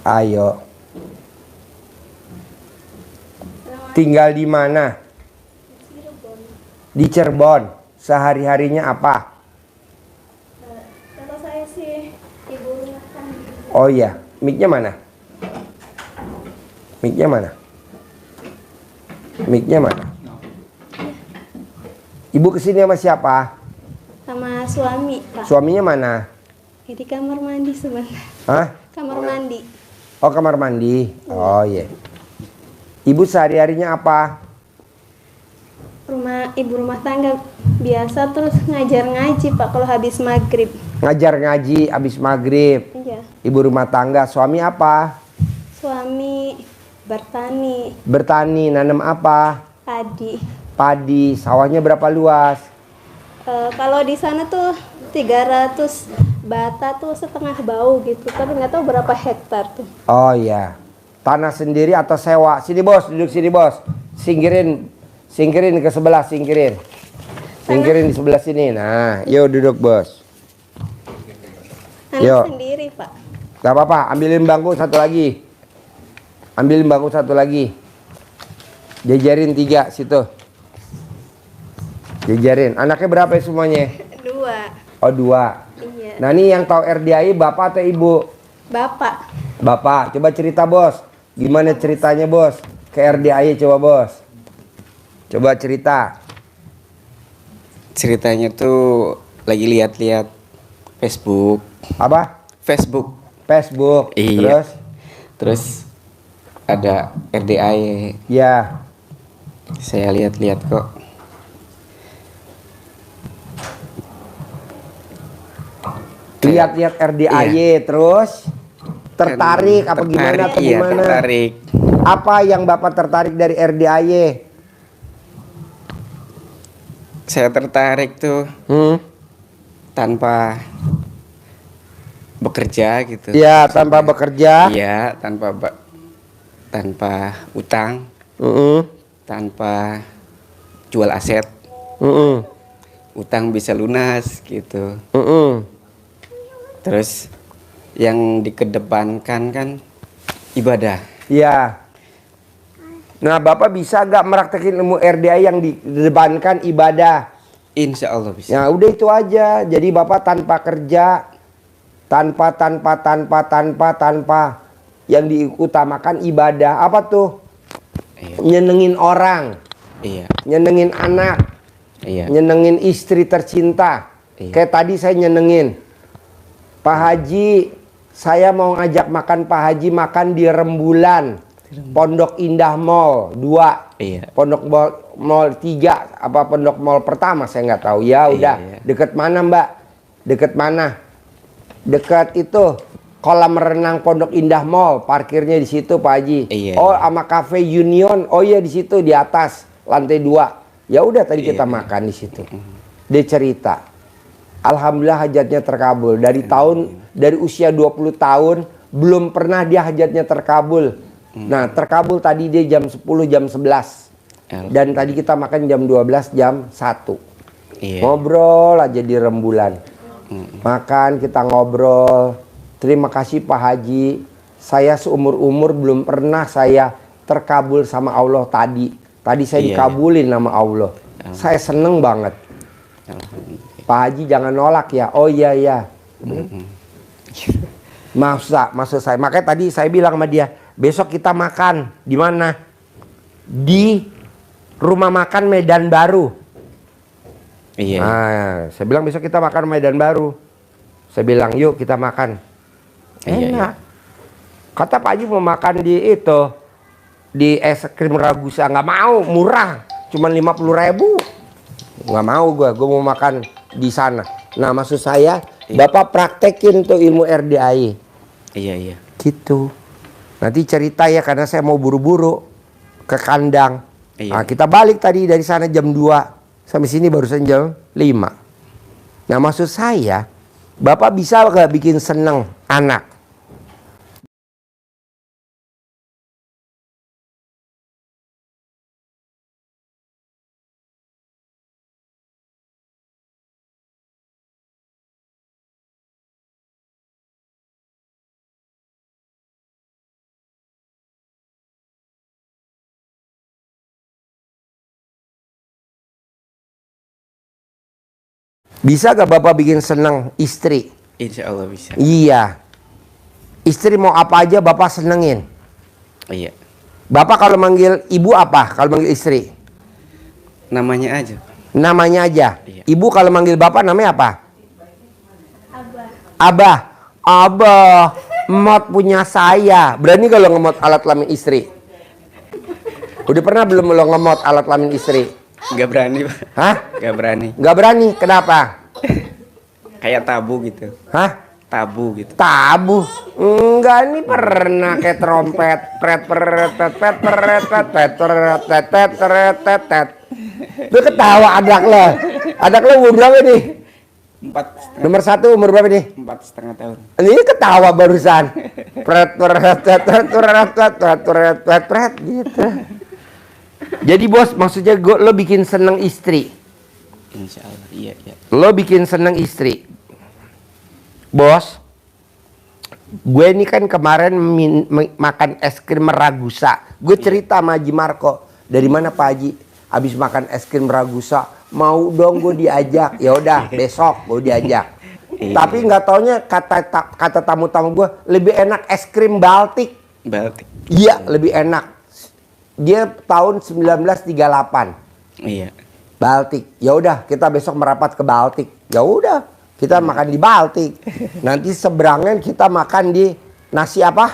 Ayo. Tinggal di mana? Di Cirebon. Sehari-harinya apa? Kalau saya sih ibu rumah tangga. Oh iya, mic-nya mana? Mic-nya mana? Mic-nya mana? Ibu kesini sama siapa? Sama suami, Pak. Suaminya mana? Di kamar mandi sebentar. Hah? Kamar mandi. Oh, kamar mandi. Oh iya. Ibu sehari-harinya apa? Ibu rumah tangga biasa, terus ngajar ngaji, Pak, kalau habis maghrib. Ngajar ngaji habis maghrib. Iya. Ibu rumah tangga. Suami apa? Suami bertani, Bertani, nanam apa? padi. Padi. Sawahnya berapa luas? Kalau di sana tuh 300 bata tuh setengah bau gitu, tapi nggak tahu berapa hektar tuh. Oh iya. Tanah sendiri atau sewa? Sini bos, duduk sini bos. Singkirin ke sebelah, singkirin. Singkirin di sebelah sini. Nah, yuk duduk bos. Tanah Yuk. sendiri, Pak. Gak apa-apa, ambilin bangku satu lagi. Ambilin bangku satu lagi. Jajarin 3 situ. Jajarin. Anaknya berapa ya semuanya? 2. Oh 2. Iya. Nah ini yang tahu RDAI bapak atau ibu? Bapak. Bapak, coba cerita bos. Gimana ceritanya bos? Ke RDAI coba bos. Coba cerita. Ceritanya tuh lagi lihat-lihat Facebook. Apa? Facebook. Facebook. Iya. Terus? Terus ada RDAI. Ya. Saya lihat-lihat kok. Lihat-lihat RDAI terus tertarik apa gimana atau Iya, gimana? tertarik. Apa yang bapak tertarik dari RDAI? Saya tertarik tuh tanpa bekerja gitu. Ya, tanpa bekerja. Iya, tanpa utang, tanpa jual aset. Utang bisa lunas gitu. Terus yang dikedepankan kan ibadah. Ya. Nah, bapak bisa gak meraktekin ilmu RDAI yang didepankan ibadah? Insya Allah bisa. Ya udah itu aja. Jadi bapak tanpa kerja, tanpa yang diutamakan ibadah. Apa tuh? Iya. Nyenengin orang, Iya. nyenengin anak, Iya. nyenengin istri tercinta. Iya. Kayak tadi saya nyenengin Pak Haji. Saya mau ngajak makan Pak Haji makan di Rembulan, Pondok Indah Mall 2. Iya. Pondok Mall 3 apa Pondok Mall pertama saya nggak tahu. Ya udah. Iya. Deket mana Mbak? Deket mana? Dekat itu kolam renang Pondok Indah Mall. Parkirnya di situ Pak Haji. Iya. Oh sama Cafe Union. Oh iya di situ di atas lantai 2. Ya udah tadi kita Iya. makan di situ. Dia cerita. Alhamdulillah hajatnya terkabul. Dari usia 20 tahun belum pernah dia hajatnya terkabul. Nah, terkabul tadi dia jam 10, jam 11. Dan tadi kita makan jam 12, jam 1. Iya. Ngobrol aja di Rembulan. Makan, kita ngobrol. Terima kasih Pak Haji. Saya seumur-umur belum pernah saya terkabul sama Allah tadi. Tadi saya Iya, dikabulin sama Allah. Saya seneng banget. Pak Haji jangan nolak ya. Oh iya ya. Maksud saya. Makanya tadi saya bilang sama dia, besok kita makan di mana? Di rumah makan Medan Baru. Iya. Nah, saya bilang besok kita makan Medan Baru. Saya bilang yuk kita makan. Iya, Enak. Kata Pak Haji mau makan di itu, di es krim Ragusa. Nggak mau, murah, cuma 50.000. Nggak mau gue mau makan di sana. Nah maksud saya, bapak praktekin tuh ilmu RDAI. Iya. Gitu. Nanti cerita ya karena saya mau buru-buru ke kandang. Iya. Nah, kita balik tadi dari sana jam 2 sampai sini barusan jam 5. Nah maksud saya, bapak bisa gak bikin seneng anak? Bisa gak Bapak bikin senang istri? Insya Allah bisa. Iya. Istri mau apa aja Bapak senengin. Iya. Bapak kalau manggil ibu apa? Kalau manggil istri? Namanya aja. Namanya aja. Iya. Ibu kalau manggil Bapak namanya apa? Abah. Abah. Abah. Mod punya saya. Berani kalau ngemot alat kelamin istri? Udah pernah belum lo ngemot alat kelamin istri? Gak berani, Pak. Hah? Gak berani. Gak berani. Kenapa? Kayak tabu gitu. Hah? Tabu gitu. Tabu? Enggak, ini pernah kayak trompet. Pret pret pret pret pret pret pret pret pret pret pret pret pret. Lu ketawa adak lo. Adak lo umur berapa nih? 4,5 Nomor 1 umur berapa nih? 4,5 tahun. Ini ketawa barusan. Pret pret pret pret pret pret pret pret pret pret gitu. Jadi bos, maksudnya lo bikin seneng istri. Insya Allah. Iya, iya. Lo bikin seneng istri. Bos, gue ini kan kemarin makan es krim Ragusa. Gue cerita sama Haji Marco. Dari mana Pak Haji? Habis makan es krim Ragusa, mau dong gue diajak. Ya udah, besok gue diajak. Tapi nggak taunya kata tamu-tamu gue lebih enak es krim Baltik. Baltik. Iya, lebih enak. Dia tahun 1938. Iya. Baltik. Ya udah, kita besok merapat ke Baltik. Ya udah, kita makan di Baltik. Nanti seberangan kita makan di nasi apa?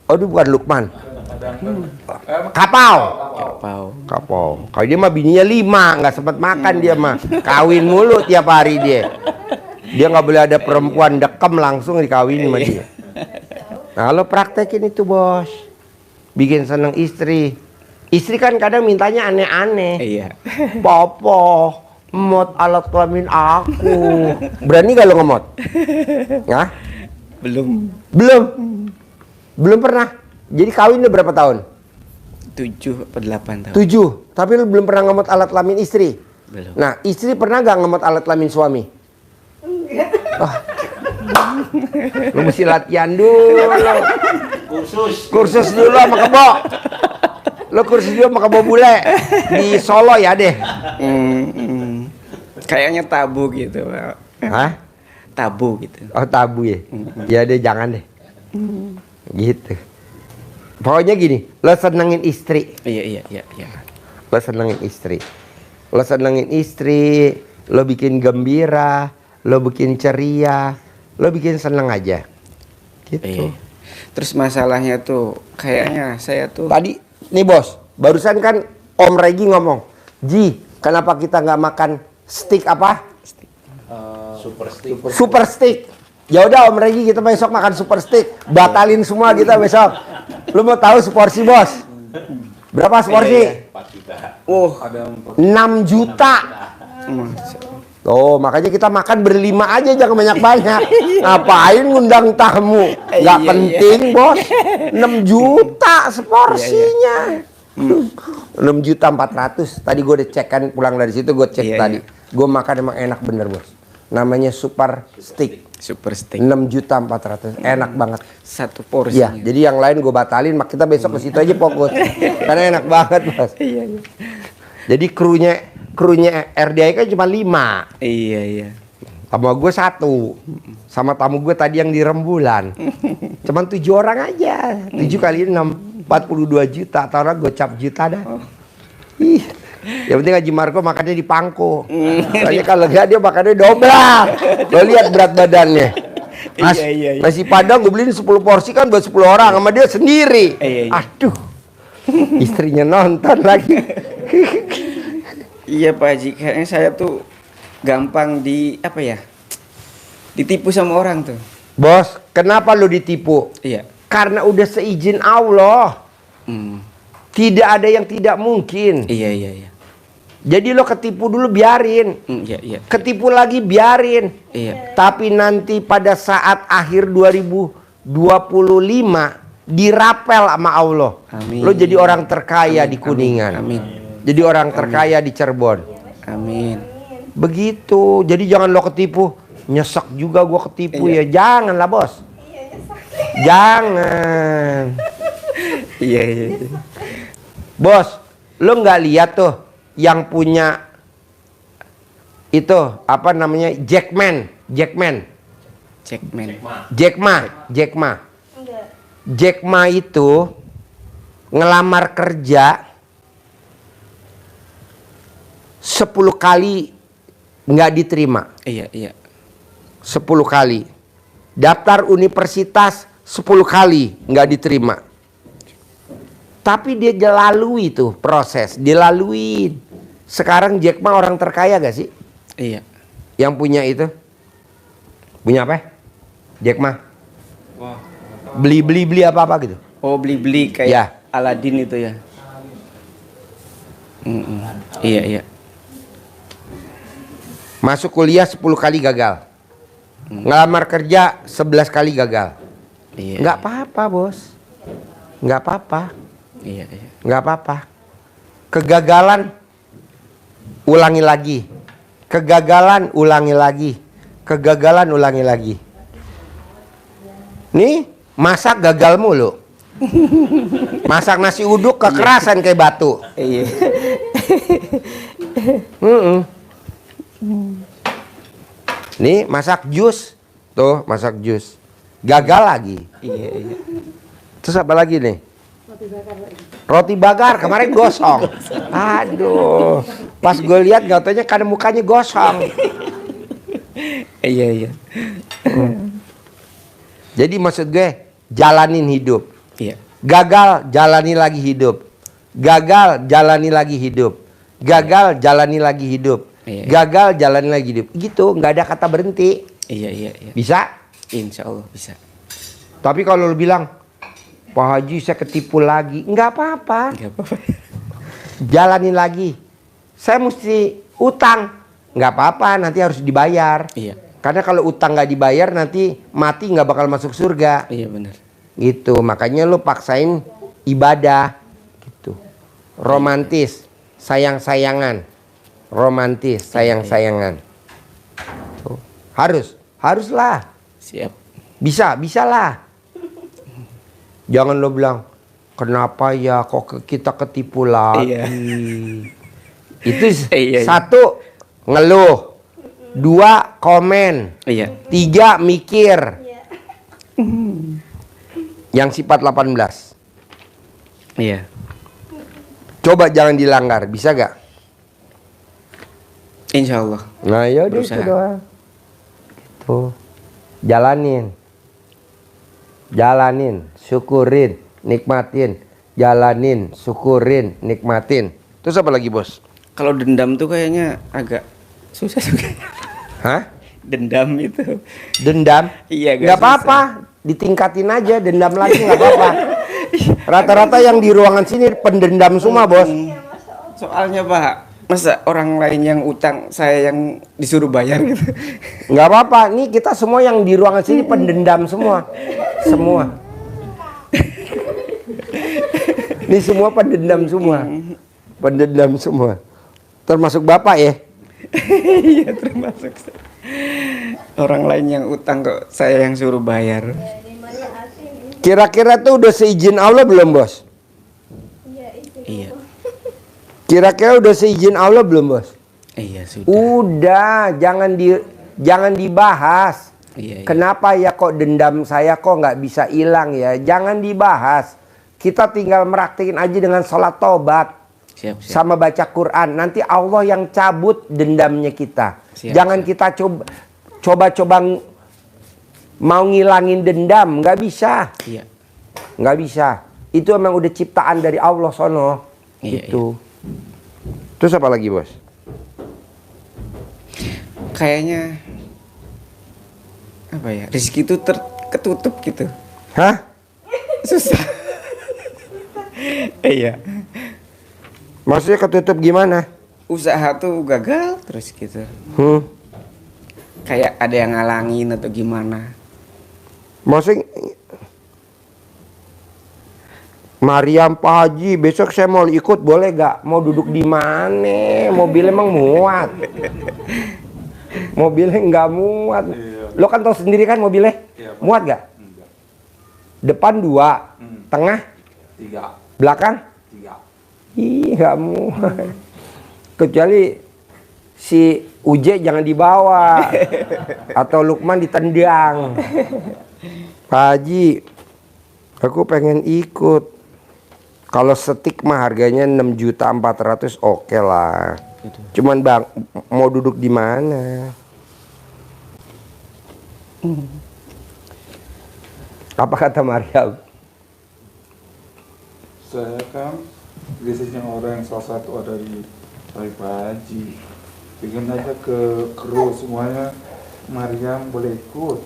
Aduh, bukan Lukman. Kapau. Kapau. Kalau dia mah bininya 5, nggak sempat makan dia mah. Kawin mulu tiap hari dia. Dia nggak boleh ada perempuan dekem langsung dikawin sama dia. Nah, lo praktekin itu bos. Bikin seneng istri. Istri kan kadang mintanya aneh-aneh. Iya. Popo, mod alat kelamin aku. Berani gak lo ngemot? Hah? Belum. Belum. Belum pernah. Jadi kawin udah berapa tahun? 7 atau 8 tahun. 7. Tapi lo belum pernah ngemot alat kelamin istri? Belum. Nah, istri pernah gak ngemot alat kelamin suami? Lo mesti latihan dulu. Kursus dulu sama kebo. Lo kursus dulu sama kebo bule di Solo ya deh. Kayaknya tabu gitu, Pak. Hah? Tabu gitu. Oh tabu ya? Ya deh jangan deh. Gitu. Pokoknya gini, lo senengin istri. Iya. Lo senengin istri. Lo senengin istri, lo bikin gembira, lo bikin ceria, lo bikin seneng aja. Gitu. Iya. Terus masalahnya tuh kayaknya saya tuh Tadi nih bos, barusan kan Om Regi ngomong, Ji, kenapa kita nggak makan steak apa? Super steak. Ya udah Om Regi, kita besok makan super steak. Batalin semua kita besok. Lu mau tahu seporsi bos? Berapa seporsi? 6 juta. Oh, makanya kita makan berlima aja, jangan banyak-banyak. Ngapain ngundang tamu? Gak Iya. penting, bos. 6 juta seporsinya. 6.400.000. Tadi gue udah cek kan, pulang dari situ gue cek Iya, tadi. iya. Gue makan emang enak bener, bos. Namanya super steak. super steak 6.400.000. Enak banget. satu porsi. Iya, jadi yang lain gue batalin, mak kita besok ke situ aja fokus. Karena enak banget, bos. Iya. Jadi krunya RDI kan cuma 5. Iya. Sama gue 1. Sama tamu gue tadi yang di Rembulan. Cuman 7 orang aja. 7 kali 6, 42 juta. Atau orang gocap juta dah. Ih. Yang penting Haji Marco makannya di pangko. Soalnya kalau enggak dia makannya dobrak. Lo lihat berat badannya. Iya. Nasi padang gue beliin 10 porsi kan buat 10 orang. Sama dia sendiri. Iya. Aduh. Istrinya nonton lagi. Iya Pak Haji, kayaknya saya tuh gampang ditipu sama orang tuh. Bos, kenapa lo ditipu? Iya. Karena udah seizin Allah. Tidak ada yang tidak mungkin. Iya. Jadi lo ketipu dulu biarin. Iya. Ketipu lagi biarin. Iya. Tapi nanti pada saat akhir 2025 dirapel sama Allah. Amin. Lo jadi orang terkaya di Kuningan. Amin. Jadi orang terkaya di Cirebon. Amin. Begitu. Jadi jangan lo ketipu. Nyesek juga gua ketipu ya. Janganlah bos. Jangan. Iya. Bos, lo nggak lihat tuh yang punya itu apa namanya Jack Ma. Jackman. Enggak. Jack Ma itu ngelamar kerja 10 kali nggak diterima. Iya, iya. 10 kali. Daftar universitas 10 kali nggak diterima. Tapi dia lalui tuh proses, dilalui. Sekarang Jack Ma orang terkaya gak sih? Iya. Yang punya itu? Punya apa? Jack Ma? Beli apa-apa gitu? Oh, beli-beli kayak Ya. Aladin itu ya. Iya, iya. Masuk kuliah 10 kali gagal. Ngelamar kerja 11 kali gagal. Iya. Nggak apa-apa bos. Nggak apa-apa. Iya, iya. Nggak apa-apa. Kegagalan ulangi lagi. Kegagalan ulangi lagi. Kegagalan ulangi lagi. Nih masak gagal mulu. Masak nasi uduk kekerasan kayak batu. Iya. Nih masak jus. Tuh masak jus. Gagal lagi. Iya, iya. Terus apa lagi nih? Roti bakar kemarin gosong. Aduh. Pas gue lihat gak taunya karena mukanya gosong. Iya, iya. Jadi maksud gue jalanin hidup. Iya. Gagal jalani lagi hidup. Gagal jalani lagi hidup. Gagal jalani lagi hidup. Iya. Gagal jalani lagi hidup. Gitu nggak ada kata berhenti. Iya, iya, iya. Bisa? Insya Allah bisa. Tapi kalau lu bilang Pak Haji saya ketipu lagi, nggak apa-apa. Enggak apa-apa. Jalanin lagi. Saya mesti utang, nggak apa-apa. Nanti harus dibayar. Iya. Karena kalau utang nggak dibayar nanti mati nggak bakal masuk surga. Iya, benar. Gitu. Makanya lu paksain ibadah. Gitu. Romantis, sayang-sayangan. Romantis, sayang-sayangan. Tuh. Haruslah. Siap. Bisalah. Jangan lo bilang, kenapa ya kok kita ketipu lagi. Iya. Itu Iya. satu, ngeluh. 2, komen. Iya. 3, mikir. Iya. Yang sifat 18. Iya. Coba jangan dilanggar, bisa gak? Insya Allah. Nah yaudah itu Berusaha. doang. Gitu. Jalanin, syukurin, nikmatin. Jalanin, syukurin, nikmatin. Terus apa lagi bos? Kalau dendam tuh kayaknya agak susah juga. Hah? Dendam itu. Dendam? Iya, Nggak apa-apa, ditingkatin aja, dendam lagi nggak apa-apa. Rata-rata yang di ruangan sini pendendam semua bos. Soalnya Pak, masa orang lain yang utang saya yang disuruh bayar gitu. Nggak apa-apa, nih kita semua yang di ruangan sini pendendam semua. Semua. Ini semua pendendam semua. Pendendam semua. Termasuk bapak ya? Iya, termasuk. Orang lain yang utang kok saya yang suruh bayar. Kira-kira tuh udah seizin Allah belum bos? Iya. Kira-kira udah seizin Allah belum bos? Iya, sudah. Udah, jangan dibahas. Iya, iya. Kenapa ya kok dendam saya kok nggak bisa hilang ya? Jangan dibahas. Kita tinggal meraktikin aja dengan sholat tobat. Siap. Sama baca Quran. Nanti Allah yang cabut dendamnya kita. Siap, Jangan kita coba mau ngilangin dendam. Nggak bisa. Iya. Nggak bisa. Itu emang udah ciptaan dari Allah sono. Iya, Gitu. Terus apa lagi bos? Kayaknya apa ya? Rezeki itu ketutup gitu. Hah? Susah. Iya. Maksudnya ketutup gimana? Usaha tuh gagal terus gitu. Kayak ada yang ngalangin atau gimana. Maksudnya Mariam Pak Haji besok saya mau ikut boleh gak? Mau duduk di mana? Mobil emang muat. Mobilnya nggak muat. Lo kan tahu sendiri kan mobilnya muat gak? Depan 2, tengah 3, belakang 3. Ih nggak muat. Kecuali si Uje jangan dibawa atau Lukman ditendang. Pak Haji, aku pengen ikut. Kalau setik mah harganya 6.400.000, oke lah. Cuman bang, mau duduk di mana? Apa kata Maryam? Saya kan biasanya orang yang salah satu ada di Pak Haji. Bikin aja ke kru semuanya. Maryam boleh ikut.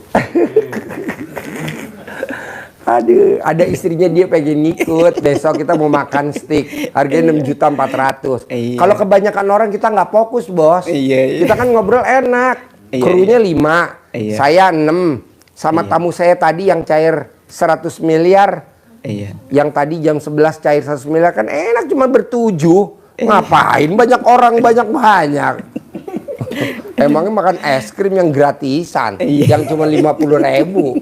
Aduh, ada istrinya dia pengen ikut. Besok kita mau makan steak, harganya 6.400.000. Iya. Kalau kebanyakan orang kita nggak fokus, bos. Iya. Kita kan ngobrol enak. Iya, Krunya 5, Iya. saya 6. Sama Iya. tamu saya tadi yang cair 100 miliar. Iya. Yang tadi jam 11 cair 100 miliar kan enak cuma bertujuh. Ngapain banyak orang banyak-banyak. Emangnya makan es krim yang gratisan, Iya. yang cuma 50.000.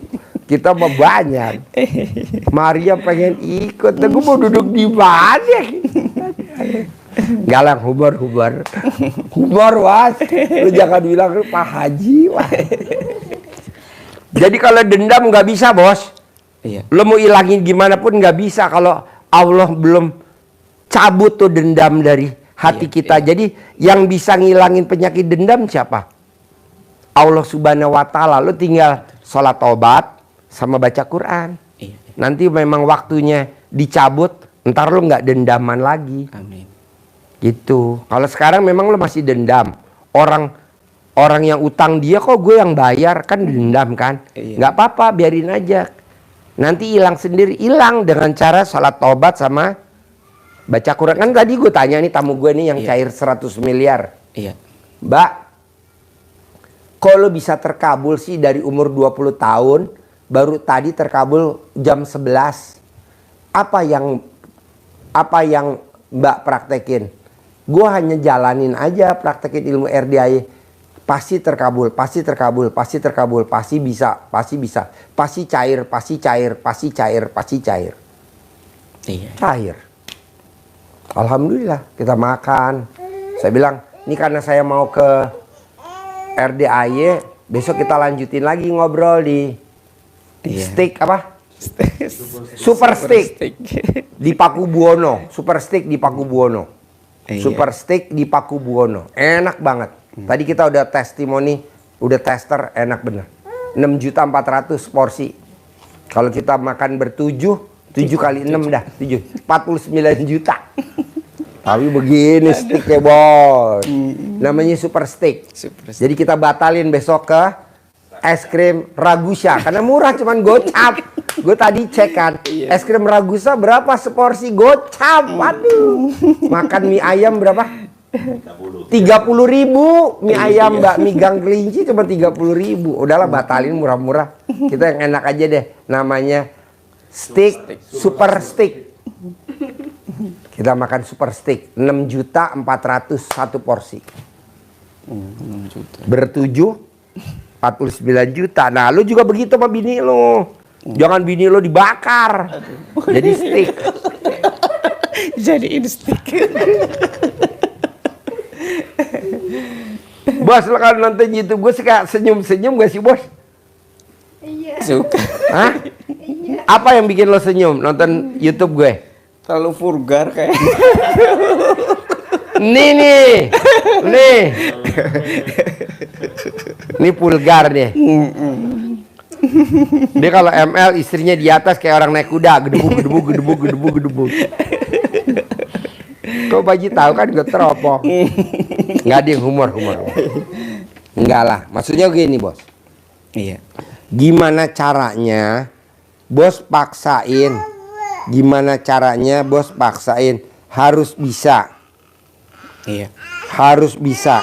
Kita mah banyak. Maria pengen ikut, aku mau duduk di mana? Galang humor. Humor, was. Lu jangan bilang lu Pak Haji, was. Jadi kalau dendam nggak bisa, bos. Iya. Lo mau ilangin gimana pun nggak bisa kalau Allah belum cabut tuh dendam dari hati kita. Jadi yang bisa ngilangin penyakit dendam siapa? Allah Subhanahu wa Ta'ala. Lo tinggal sholat taubat sama baca Quran. Iya. Nanti memang waktunya dicabut, ntar lo nggak dendaman lagi. Amin. Gitu. Kalau sekarang memang lo masih dendam. Orang yang utang dia kok gue yang bayar, kan dendam kan? Iya. Nggak apa-apa, biarin aja. Nanti hilang sendiri, hilang dengan cara sholat taubat sama baca Quran. Kan tadi gue tanya nih tamu gue nih yang Iya. cair 100 miliar. Iya. Mbak, kok lo bisa terkabul sih dari umur 20 tahun, baru tadi terkabul jam 11. Apa yang Mbak praktekin? Gue hanya jalanin aja praktekin ilmu RDI. Pasti terkabul, pasti terkabul, pasti terkabul, pasti bisa, pasti bisa. Pasti cair, pasti cair, pasti cair, pasti cair. Iya. Cair. Alhamdulillah kita makan. Saya bilang, ini karena saya mau ke RDAY, besok kita lanjutin lagi ngobrol di Iya. steak apa? Super steak di Pakubuwono. Super steak di Pakubuwono. Iya. Super steak di Pakubuwono. Enak banget. Tadi kita udah testimoni, udah tester, enak bener. 6.400.000 porsi. Kalau kita makan bertujuh, 7 kali 6 dah, 7. 49 juta. Tapi begini steaknya, bos. Namanya super steak. Super steak. Jadi kita batalin besok ke es krim Ragusa. Karena murah, cuman gocap. Gue tadi cek kan, es krim Ragusa berapa seporsi, gocap. Waduh. Makan mie ayam berapa? 30.000 mie ayam, mbak, mie gang kelinci cuma 30.000. Udahlah batalin, murah-murah. Kita yang enak aja deh. Namanya steak, super steak. Kita makan super steak 6.400.000 satu porsi. 6 juta. Bertujuh 49 juta. Nah, lu juga begitu sama bini lu. Jangan bini lu dibakar. Jadi steak. Jadiin steak. Bos, lo kalau nonton YouTube gue suka senyum-senyum gak sih, bos? Iya. Suka. Hah? Apa yang bikin lo senyum nonton YouTube gue? Terlalu vulgar kayak. Nih. Ini vulgar deh. Dia kalau ML istrinya di atas kayak orang naik kuda, gedebuk. Kau Baji tahu kan gue teropong. Nggak ada yang humor. Enggak lah, maksudnya gini, bos. Iya. Gimana caranya bos paksain? Gimana caranya bos paksain? Harus bisa. Iya. Harus bisa.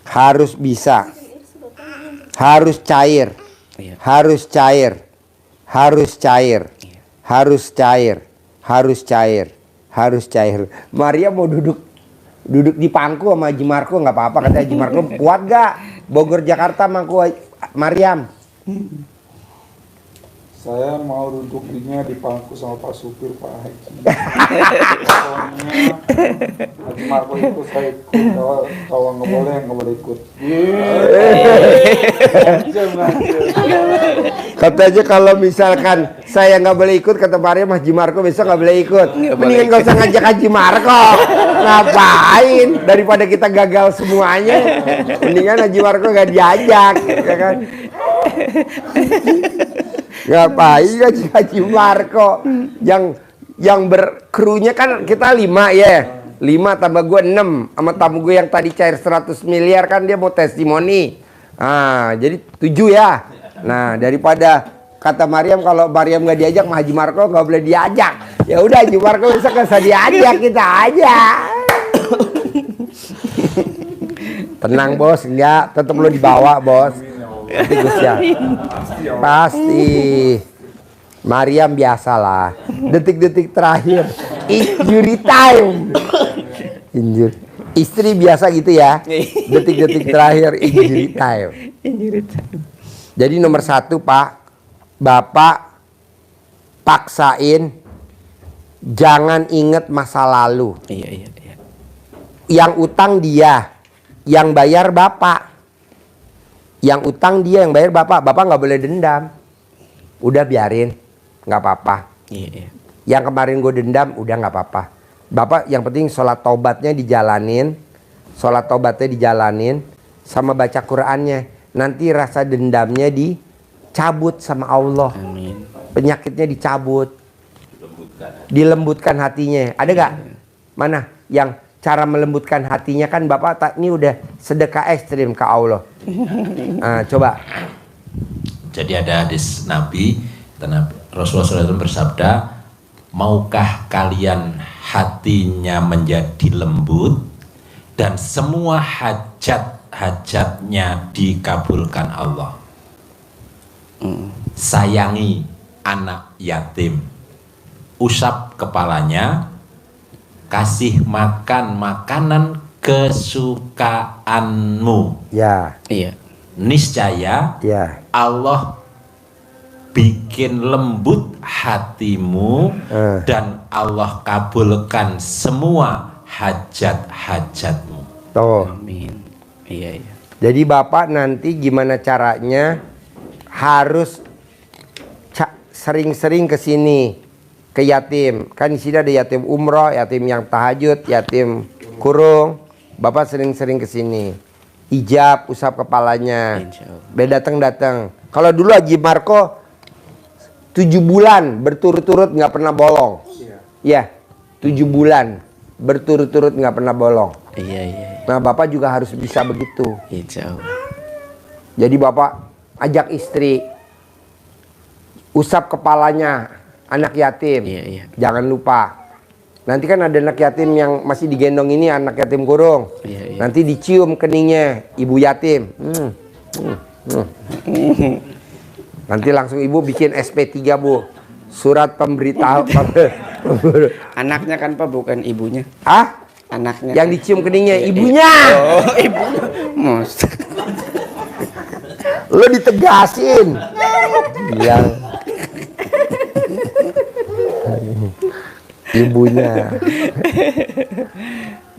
Harus bisa. Harus cair. Iya. Harus cair. Harus cair. Iya. Harus cair. Harus cair. Harus cair. Maria mau duduk di pangku sama Haji Marco, nggak apa-apa, kata Haji Marco. Kuat gak Bogor Jakarta mangku Mariam? Saya mau duduknya di pangku sama Pak Supir, Pak Haji. Pokoknya Haji Marco ikut, saya ikut. Kalau nggak boleh ikut. Katanya kalau misalkan saya nggak boleh ikut, kata Maryam, Haji Marco besok nggak boleh ikut. Mendingan nggak usah ngajak Haji Marco. Ngapain? Daripada kita gagal semuanya, mendingan Haji Marco nggak diajak, ya kan? Ngapain Haji Marco? Yang berkrunya kan kita 5 ya. 5 tambah gue 6 sama tamu gue yang tadi cair 100 miliar kan dia mau testimoni. Jadi 7 ya. Nah, daripada kata Maryam kalau Maryam nggak diajak, Haji Marco nggak boleh diajak. Ya udah Haji Marco bisa nggak usah diajak, kita aja. Tenang bos, enggak, tetap lo dibawa bos. Nanti Gus ya. Pasti. Maryam biasalah. Detik-detik terakhir, injury time. Injury. Istri biasa gitu ya. Detik-detik terakhir injury time. Jadi nomor 1 Pak, Bapak paksain jangan inget masa lalu. Iya. Yang utang dia, yang bayar Bapak. Yang utang dia, yang bayar Bapak. Bapak nggak boleh dendam. Udah biarin, nggak apa-apa. Iya. Yang kemarin gue dendam, udah nggak apa-apa. Bapak yang penting sholat tobatnya dijalanin. Sholat tobatnya dijalanin. Sama baca Qur'annya. Nanti rasa dendamnya dicabut sama Allah. Amin. Penyakitnya dicabut. Dilembutkan hatinya. Ada gak? Mana yang cara melembutkan hatinya? Kan Bapak ini udah sedekah ekstrim ke Allah. Coba. Jadi ada hadis Nabi, Rasulullah SAW bersabda, maukah kalian hatinya menjadi lembut dan semua hajatnya dikabulkan Allah. Sayangi anak yatim, usap kepalanya, kasih makan makanan kesukaanmu. Ya. Iya. Niscaya Ya. Allah bikin lembut hatimu dan Allah kabulkan semua hajat-hajatmu. Tuh. Amin. Iya. Jadi Bapak nanti gimana caranya harus sering-sering ke sini, ke yatim. Kan di sini ada yatim umroh, yatim yang tahajud, yatim kurung. Bapak sering-sering ke sini. Ijab, usap kepalanya. Beda datang. Kalau dulu Haji Marco 7 bulan berturut-turut nggak pernah bolong. Iya. 7 bulan berturut-turut nggak pernah bolong. Iya. Nah, Bapak juga harus bisa begitu. Insya Allah. Jadi Bapak ajak istri, usap kepalanya anak yatim. Iya. Jangan lupa. Nanti kan ada anak yatim yang masih digendong, ini anak yatim kurung. Iya. Nanti dicium keningnya ibu yatim. Nanti langsung ibu bikin SP3 Bu. Surat pemberitahu. Anaknya kan Pak, bukan ibunya. Anaknya. Yang dicium keningnya ibunya. Oh, ibunya. Mos. Lo ditegasin. Bilang ibunya.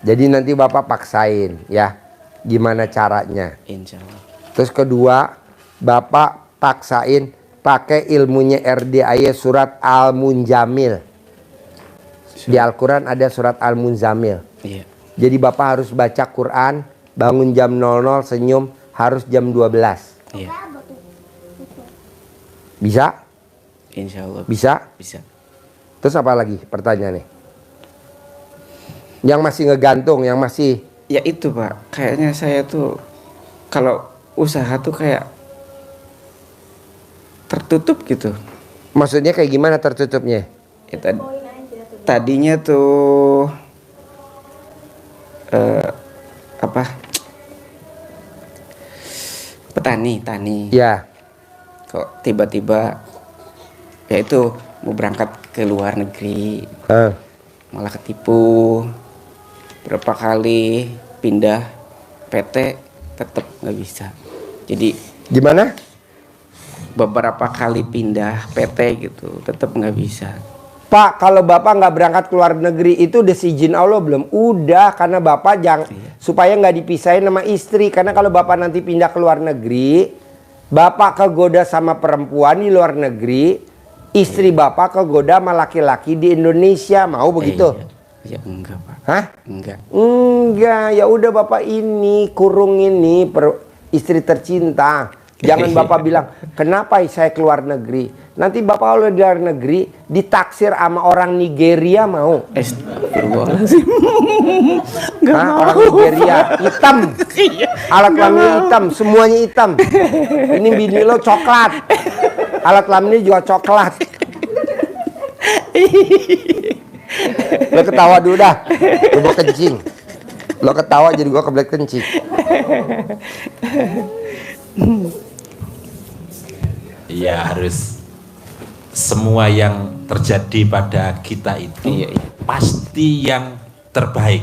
Jadi nanti Bapak paksain ya. Gimana caranya? Insya Allah. Terus kedua, Bapak paksain pakai ilmunya RDAY surat Al-Munjamil. Di Al-Quran ada surat Al-Munjamil. Iya. Jadi Bapak harus baca Quran, bangun jam 00, senyum harus jam 12. Iya. Bisa? Insya Allah. Bisa? Bisa. Terus apa lagi pertanyaannya? Yang masih ngegantung, yang masih... Ya itu Pak, kayaknya saya tuh kalau usaha tuh kayak tertutup gitu. Maksudnya kayak gimana tertutupnya? Ya, tadinya tuh tani. Ya. Kok tiba-tiba ya itu mau berangkat ke luar negeri, malah ketipu. Berapa kali pindah PT tetap nggak bisa. Jadi Gimana? beberapa kali pindah PT gitu, tetap nggak bisa. Pak, kalau Bapak nggak berangkat ke luar negeri itu udah izin Allah belum? Udah, karena Bapak jangan supaya nggak dipisahin sama istri. Karena kalau Bapak nanti pindah ke luar negeri, Bapak kegoda sama perempuan di luar negeri, istri Bapak kegoda sama laki-laki di Indonesia, mau begitu? Ya enggak Pak. Hah? Enggak. Enggak, ya udah Bapak ini kurung ini istri tercinta. Jangan Bapak bilang, kenapa saya keluar negeri? Nanti Bapak kalau di luar negeri ditaksir sama orang Nigeria, mau? Astagfirullahaladzim. Enggak mau. Orang Nigeria hitam, alat kelaminnya hitam, semuanya hitam. Ini bini lo coklat, alat kelaminnya juga coklat. Lo ketawa dulu dah, lo mau kencing. Lo ketawa jadi gua kebelet kencing. Ya harus semua yang terjadi pada kita itu pasti yang terbaik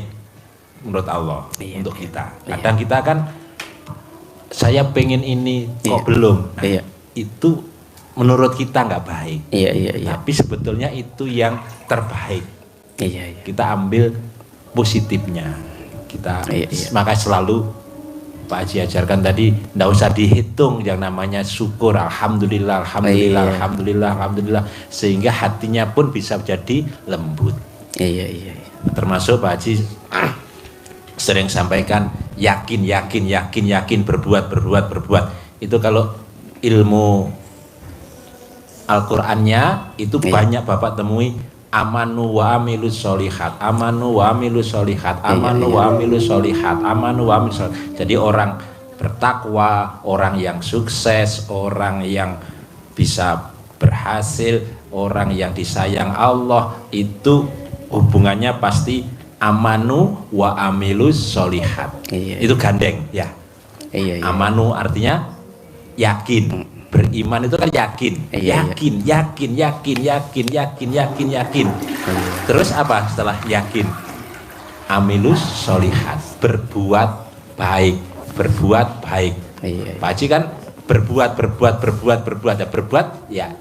menurut Allah untuk kita. Kadang kita kan saya pengen ini kok belum. Nah, itu menurut kita nggak baik. Tapi sebetulnya itu yang terbaik. Kita ambil positifnya. Kita makanya selalu Pak Haji ajarkan tadi, nggak usah dihitung yang namanya syukur, alhamdulillah, alhamdulillah, alhamdulillah, alhamdulillah, sehingga hatinya pun bisa jadi lembut. Termasuk Pak Haji sering sampaikan yakin, yakin, yakin, yakin, berbuat, berbuat, berbuat. Itu kalau ilmu Al-Qur'annya itu banyak Bapak temui amanu wa amilus solihat, amanu wa amilus solihat, amanu wa amilus solihat, amanu wa amilus solihat. Jadi orang bertakwa, orang yang sukses, orang yang bisa berhasil, orang yang disayang Allah, itu hubungannya pasti amanu wa amilus solihat. Itu gandeng ya. Amanu artinya yakin. Beriman itu kan yakin, yakin, yakin, yakin, yakin, yakin, yakin, yakin. Terus apa setelah yakin? Amilus solihat, berbuat baik, berbuat baik. Pak Haji kan berbuat, ya.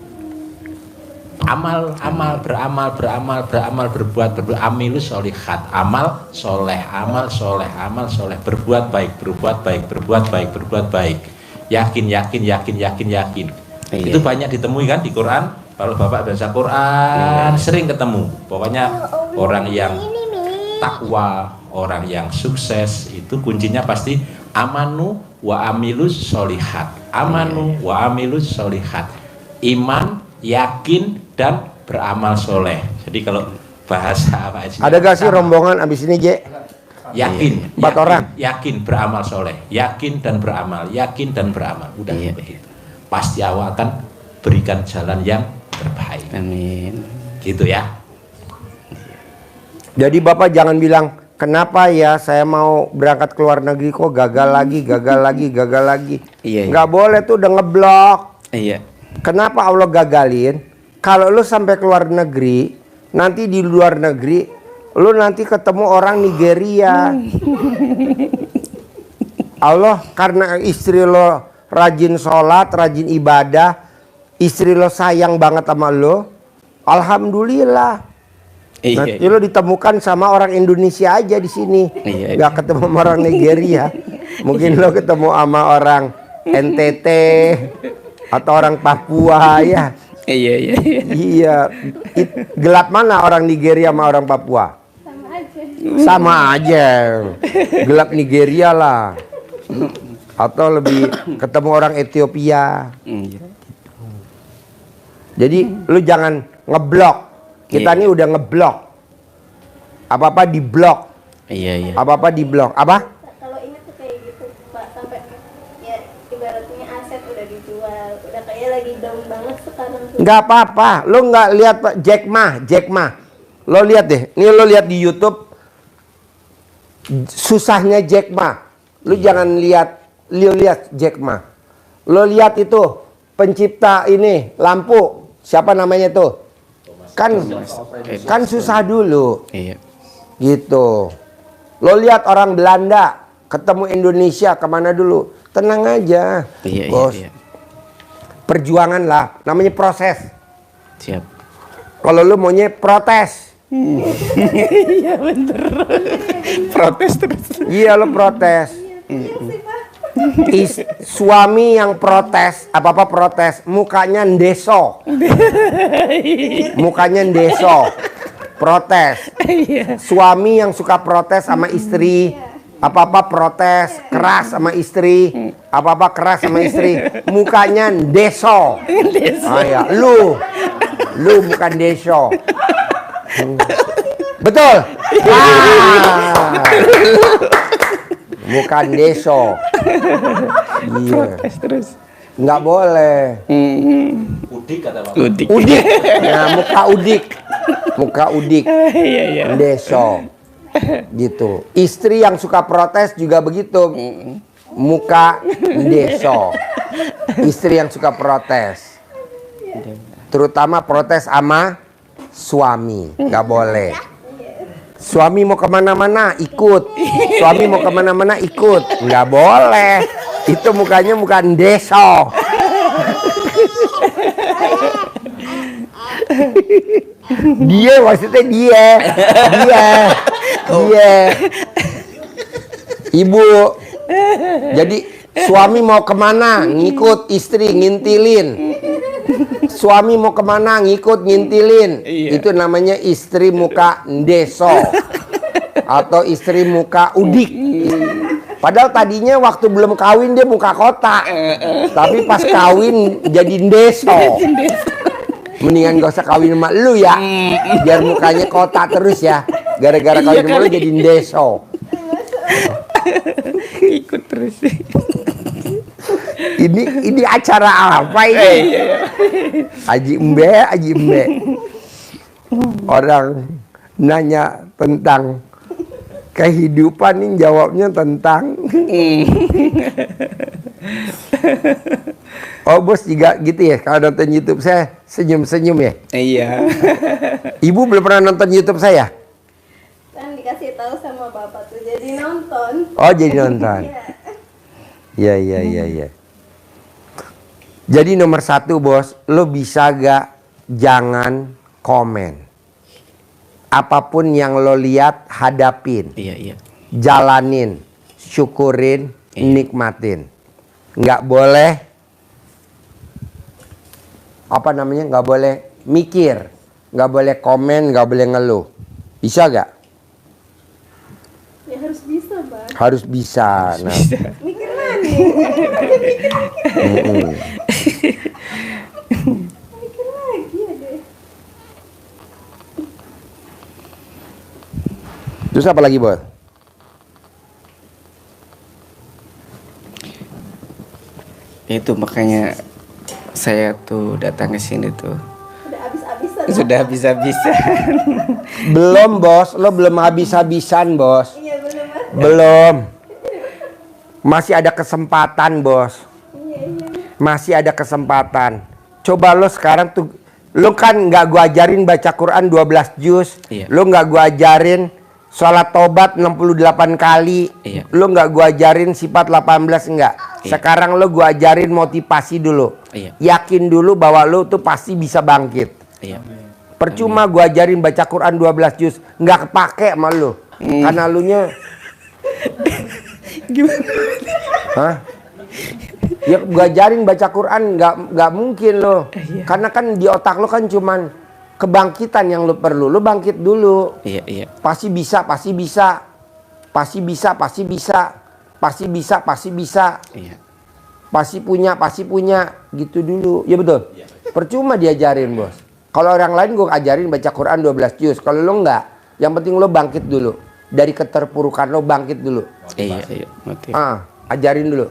Amal, beramal, berbuat, amilus solihat, amal soleh, berbuat baik, berbuat baik. Yakin. Itu banyak ditemui kan di Quran. Kalau Bapak baca Quran sering ketemu. Pokoknya orang yang takwa, orang yang sukses itu kuncinya pasti amanu wa amilus solihat. Amanu wa amilus solihat. Iman, yakin dan beramal soleh. Jadi kalau bahasa apa sih? Ada gak sih rombongan abis ini, Je? Yakin, 4 orang. Yakin beramal soleh, yakin dan beramal, udah begitu. Pasti Allah akan berikan jalan yang terbaik. Amin. Gitu ya. Jadi Bapak jangan bilang, kenapa ya saya mau berangkat ke luar negeri kok gagal lagi. Nggak boleh tuh, udah ngeblok. Kenapa Allah gagalin? Kalau lu sampai ke luar negeri, nanti di luar negeri lu nanti ketemu orang Nigeria. Allah karena istri lo rajin sholat, rajin ibadah, istri lo sayang banget sama lo, alhamdulillah. Nanti lo ditemukan sama orang Indonesia aja di sini, gak ketemu sama orang Nigeria. Mungkin lo ketemu sama orang NTT atau orang Papua ya. Iya. Gelap mana orang Nigeria sama orang Papua? Sama aja. Gelap Nigeria lah. Atau lebih ketemu orang Ethiopia. Jadi lu jangan ngeblok. Kita nih udah ngeblok. Apa-apa diblok. Apa-apa diblok. Apa? Kalau ingat tuh kayak gitu Pak, sampai ya ibaratnya aset udah dijual, udah kayak lagi down banget sekarang tuh. Nggak apa-apa. Lu nggak lihat Pak Jack Ma. Lo lihat deh. Nih lo lihat di YouTube susahnya Jack Ma. Lu jangan lihat Jack Ma. Lo lihat itu pencipta ini lampu. Siapa namanya tuh? Kan susah dulu. Gitu. Lo lihat orang Belanda ketemu Indonesia kemana dulu? Tenang aja, bos. perjuangan lah, namanya proses. Siap. Kalau lu maunya protes, Iya bener. Protes terus. iya lu protes. Suami yang protes, apa-apa protes, mukanya ndeso. Mukanya ndeso. Protes. Suami yang suka protes sama istri, apa-apa protes, keras sama istri, apa-apa keras sama istri, mukanya ndeso. Ah, ya. Lu bukan deso. Betul. Ah. Bukan deso. Iya. Protes terus. Nggak boleh. Udik kata Pak. Udik. Udik. Nah, muka udik. Muka udik. Iya iya. Deso. Gitu. Istri yang suka protes juga begitu. Muka deso. Istri yang suka protes. Terutama protes sama suami. Nggak boleh. Suami mau kemana-mana ikut. Suami mau kemana-mana ikut. Nggak boleh. Itu mukanya muka deso. Dia maksudnya dia. Ibu. Jadi suami mau kemana ngikut, istri ngintilin. Suami mau kemana ngikut ngintilin. Iya. Itu namanya istri muka ndeso atau istri muka udik. Padahal tadinya waktu belum kawin dia muka kota, tapi pas kawin jadi ndeso. Mendingan gak usah kawin sama lu ya, biar mukanya kota terus ya. Gara-gara kawin sama lu jadi ndeso. Ikut terus. Ini acara apa ini? Haji Embe. Orang nanya tentang kehidupan, nih jawabnya tentang oh bos juga gitu ya, kalau nonton YouTube saya senyum-senyum ya. Iya. Ibu belum pernah nonton YouTube saya? Kan dikasih tahu sama bapak tuh jadi nonton. Oh jadi nonton. Iya. Jadi nomor satu bos, lo bisa gak jangan komen. Apapun yang lo lihat hadapin. Iya. Jalanin, syukurin, nikmatin. Nggak boleh nggak boleh mikir, nggak boleh komen, nggak boleh ngeluh. Bisa gak? Ya harus bisa, Bang. Harus bisa. Nah, Mikir lagi. Mikir lagi ya deh. terus apa lagi bos? Itu makanya saya tuh datang ke sini tuh. Udah habis-habisan. Sudah bisa-bisa. Belum bos, lo belum habis-habisan bos. Iya benar, Mas. Belum. Masih ada kesempatan bos. Masih ada kesempatan. Coba lo sekarang tuh, lo kan nggak gua ajarin baca Quran 12 juz. Iya. Lo nggak gua ajarin sholat tobat 68 kali. Iya. Lo nggak gua ajarin sifat 18 enggak. Iya. Sekarang lo gua ajarin motivasi dulu. Iya. Yakin dulu bahwa lo tuh pasti bisa bangkit. Iya. Percuma gua ajarin baca Quran 12 juz, nggak kepake sama lu. Karena lu nya Gimana? hah? Ya gua ajarin baca Quran nggak mungkin lo. Karena kan di otak lo kan cuman kebangkitan yang lo perlu. Lo bangkit dulu. Iya. Pasti bisa. Pasti bisa. Iya. Pasti punya gitu dulu. Ya betul. Percuma diajarin bos. Kalau orang lain gue ajarin baca Quran 12 juz. Kalau lo enggak, yang penting lo bangkit dulu. Dari keterpurukan lo bangkit dulu. Iya. Motif. Ajarin dulu.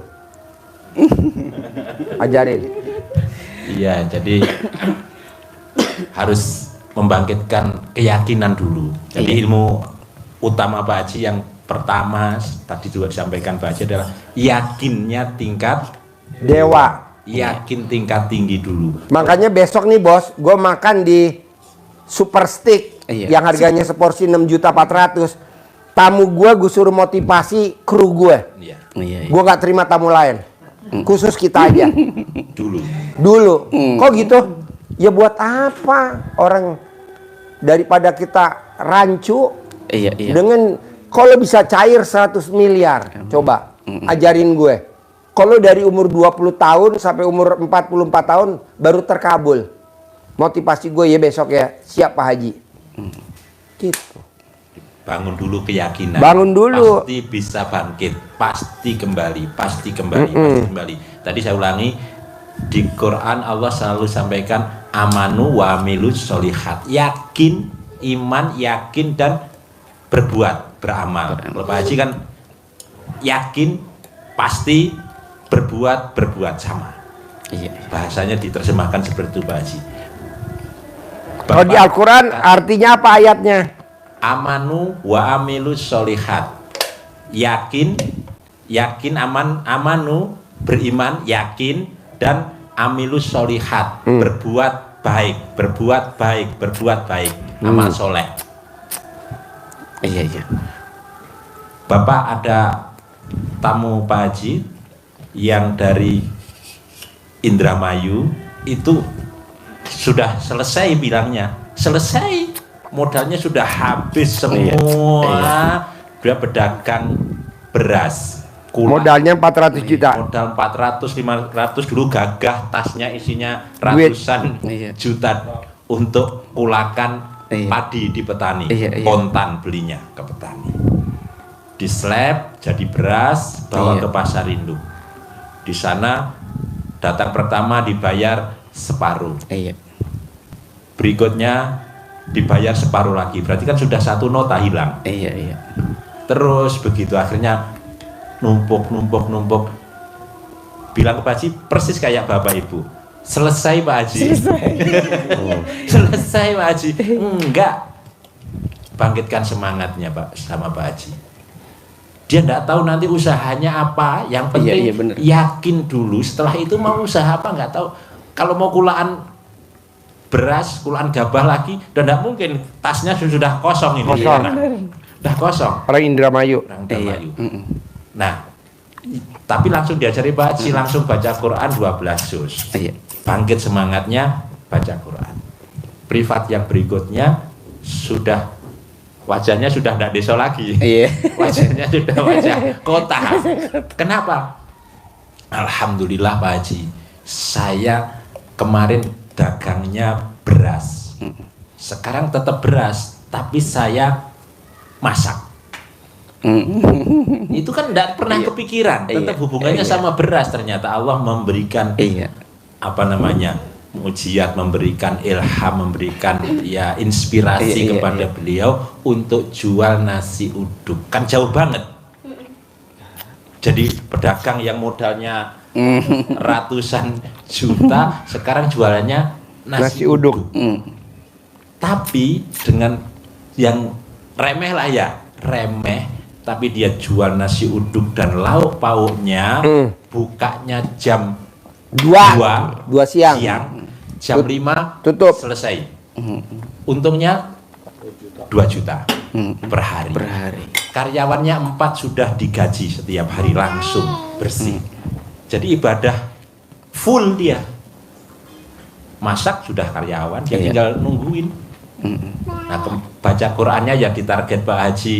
Ajarin. Iya, jadi harus membangkitkan keyakinan dulu. Jadi ilmu utama Pak Haji yang pertama tadi juga disampaikan Pak Haji adalah yakinnya tingkat Dewa. yakin tingkat tinggi dulu. Makanya besok nih bos, gue makan di Super Stick yang harganya seporsi 6.400.000. Tamu gue suruh motivasi kru gue. Iya. Iya. Gue gak terima tamu lain. Khusus kita aja. Dulu. Kok gitu? Ya buat apa orang daripada kita rancu Iya. dengan kalau bisa cair 100 miliar. Coba ajarin gue. Kalau dari umur 20 tahun sampai umur 44 tahun baru terkabul. Motivasi gue ya besok ya, siap Pak Haji. Gitu. Bangun dulu keyakinan. Bangun dulu. Pasti bisa bangkit, pasti kembali, pasti kembali. Tadi saya ulangi, di Quran Allah selalu sampaikan amanu wa amilus sholihat. Yakin, iman, yakin dan berbuat, beramal. Kalau Pak Haji kan yakin, pasti, berbuat sama. Iya. Bahasanya diterjemahkan seperti itu Pak Haji. Kalau di Al-Quran artinya apa ayatnya? Amanu wa amilus sholihat. Yakin, amanu, beriman, yakin, dan amilus sholihat, berbuat baik, amal soleh. Iya. Bapak ada tamu Pak Haji yang dari Indramayu itu sudah selesai bilangnya, selesai, modalnya sudah habis semua. Dia pedagang beras, Modalnya 400 juta. modal 400 500 dulu, gagah tasnya isinya ratusan juta untuk kulakan padi di petani. Kontan belinya ke petani, di slab jadi beras, bawa ke pasar induk. Di sana datang pertama dibayar separuh, berikutnya dibayar separuh lagi, berarti kan sudah satu nota hilang. Terus begitu akhirnya numpuk, bilang ke Pak Haji persis kayak bapak ibu, selesai Pak Haji. Selesai Pak Haji. Enggak, bangkitkan semangatnya Pak sama Pak Haji. Dia enggak tahu nanti usahanya apa, yang penting yakin dulu, setelah itu mau usaha apa enggak tahu. Kalau mau kulaan beras, kulaan gabah lagi, dan enggak mungkin, tasnya sudah kosong ini. Kosong. Udah kosong. Orang Indramayu. Nah, tapi langsung diajari Pak Haji, langsung baca Quran 12 juz. Bangkit semangatnya, baca Quran. Privat yang berikutnya sudah wajahnya sudah tidak desa lagi. Wajahnya sudah wajah kota. Kenapa? Alhamdulillah Pak Haji, saya kemarin dagangnya beras. Sekarang tetap beras, tapi saya masak. Itu kan tidak pernah kepikiran, tetap hubungannya sama beras. Ternyata Allah memberikan apa namanya, mujiat, memberikan ilham, memberikan ya inspirasi kepada beliau untuk jual nasi uduk. Kan jauh banget. Jadi pedagang yang modalnya ratusan juta sekarang jualannya nasi uduk. Tapi dengan yang remeh lah ya, remeh, tapi dia jual nasi uduk dan lauk pauknya, bukanya jam 2 siang. Jam 5 tutup, selesai. Untungnya 2 juta per hari. Karyawannya 4 sudah digaji setiap hari langsung bersih. Jadi ibadah full dia. Masak sudah karyawan, dia tinggal nungguin. Nah, baca Qurannya ya ditarget Pak Haji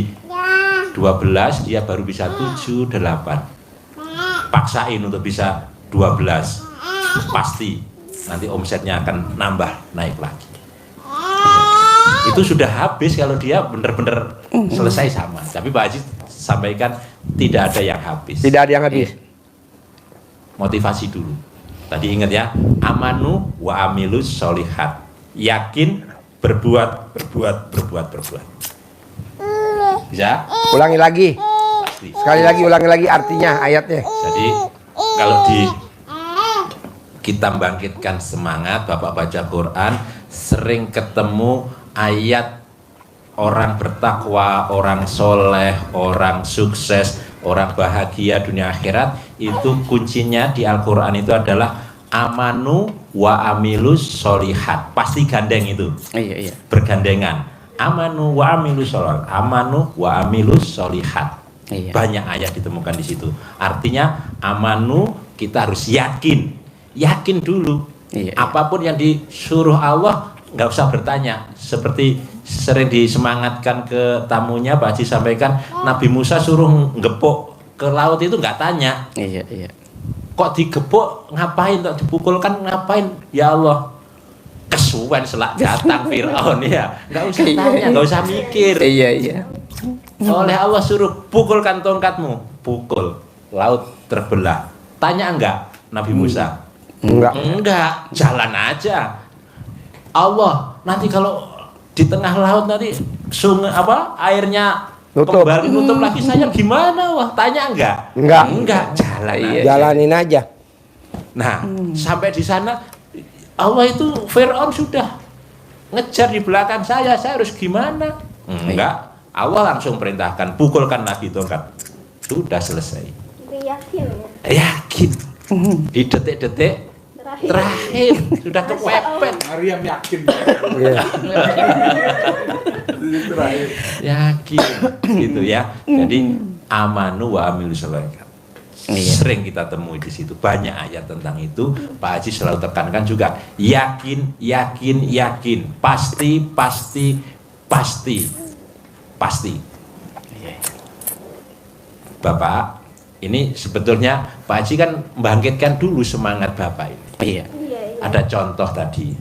12, dia baru bisa 7, 8. Paksain untuk bisa 12. Pasti nanti omsetnya akan nambah, naik lagi. Itu sudah habis kalau dia benar-benar selesai sama. Tapi Pak Haji sampaikan tidak ada yang habis. Tidak ada yang habis. Motivasi dulu. Tadi ingat ya, amanu wa amilus sholihat. Yakin, berbuat. Bisa? Ulangi lagi. Pasti. Sekali lagi, ulangi lagi artinya ayatnya. Jadi kalau kita bangkitkan semangat, Bapak baca Quran, sering ketemu ayat orang bertakwa, orang soleh, orang sukses, orang bahagia dunia akhirat. Itu kuncinya di Al-Quran itu adalah amanu wa amilus sholihat. Pasti gandeng itu. Bergandengan. Amanu wa amilus sholihat. Amanu wa amilus sholihat. Banyak ayat ditemukan di situ. Artinya amanu, kita harus yakin. yakin dulu. Iya, iya. Apapun yang disuruh Allah nggak usah bertanya. Seperti sering disemangatkan ke tamunya Pak Haji sampaikan, Nabi Musa suruh ngepuk ke laut itu nggak tanya. Iya, iya. Kok digepuk ngapain, kok dipukulkan ngapain, ya Allah kesuwen selak datang Fir'aun ya, nggak usah tanya, nggak usah mikir. Iya, iya. Oleh Allah suruh pukulkan tongkatmu, pukul, laut terbelah. Tanya enggak Nabi Musa? Enggak, jalan aja. Allah nanti kalau di tengah laut nanti sungai airnya Nutup. kembali nutup lagi, saya gimana? Wah, tanya enggak? Enggak. Jalan aja. Jalanin aja. Nah, sampai di sana Allah itu Fir'aun sudah ngejar di belakang saya harus gimana? Enggak. Allah langsung perintahkan pukulkan lagi tongkat. Sudah selesai. Yakin ya. Yakin. Di detik-detik terakhir sudah kepepet. Maryam yakin. Iya. Terakhir. Yakin gitu ya. Jadi amanu wa amilu sholihat. Iya. Sering kita temui di situ banyak ayat tentang itu. Pak Haji selalu tekankan juga yakin, yakin, yakin, pasti, pasti, pasti, pasti. Bapak, ini sebetulnya Pak Haji kan membangkitkan dulu semangat Bapak ini. Iya. Iya, iya. Ada contoh tadi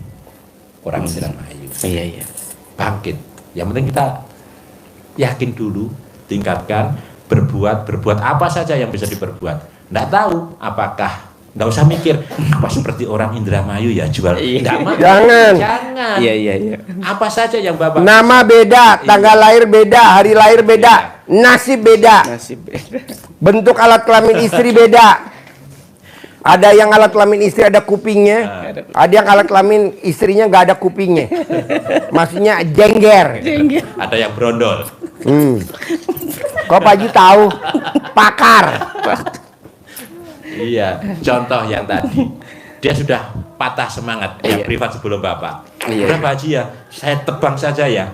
orang Indramayu Iya, iya. bangkit. Yang penting kita yakin dulu, tingkatkan, berbuat apa saja yang bisa diperbuat. Nggak tahu apakah, nggak usah mikir apa seperti orang Indramayu ya jual. Nggak mau. Jangan. Jangan. Iya, iya, iya. Apa saja yang Bapak Nama beda, tanggal lahir beda, hari lahir beda, nasib beda, Nasib beda. bentuk alat kelamin istri beda. Ada yang alat kelamin istri ada kupingnya, ada yang alat kelamin istrinya nggak ada kupingnya. Maksudnya jengger. ada yang brondol. Kok Pak Haji tahu? Pakar. Iya, contoh yang tadi dia sudah patah semangat yang Iya. privat sebelum Bapak. Iya. Udah Pak Haji ya, saya tebang saja ya.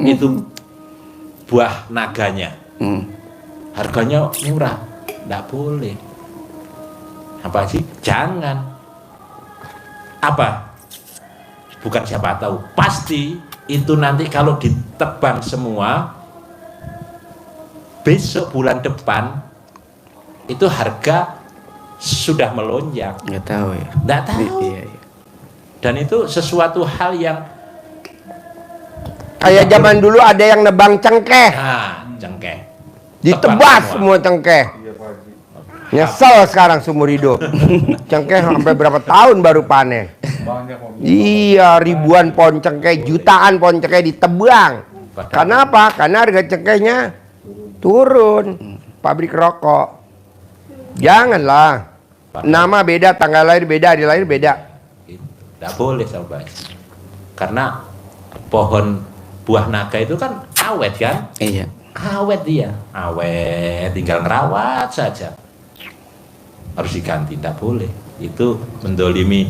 Itu buah naganya. Harganya murah, nggak boleh. Apa sih? Jangan. Apa? Bukan siapa tahu. Pasti itu nanti kalau ditebang semua, besok bulan depan itu harga sudah melonjak. Nggak tahu ya. Nggak tahu. Iya, iya. Dan itu sesuatu hal yang Kayak zaman dulu ada yang nebang cengkeh, cengkeh. ditebas Tebang semua cengkeh. Iya Pak Haji. Nyesel sekarang seumur hidup. Cengkeh sampai berapa tahun baru panen. Banyak Om. Iya, ribuan pohon cengkeh, jutaan pohon cengkeh ditebang. Karena apa? Karena harga cengkehnya turun. Pabrik rokok. Janganlah. Nama beda, tanggal lahir beda, hari lahir beda. Tidak boleh sahabat. Karena pohon buah naga itu kan awet kan? Iya. Awet dia, awet, tinggal ngerawat saja. Harus diganti, tidak boleh. Itu mendolimi.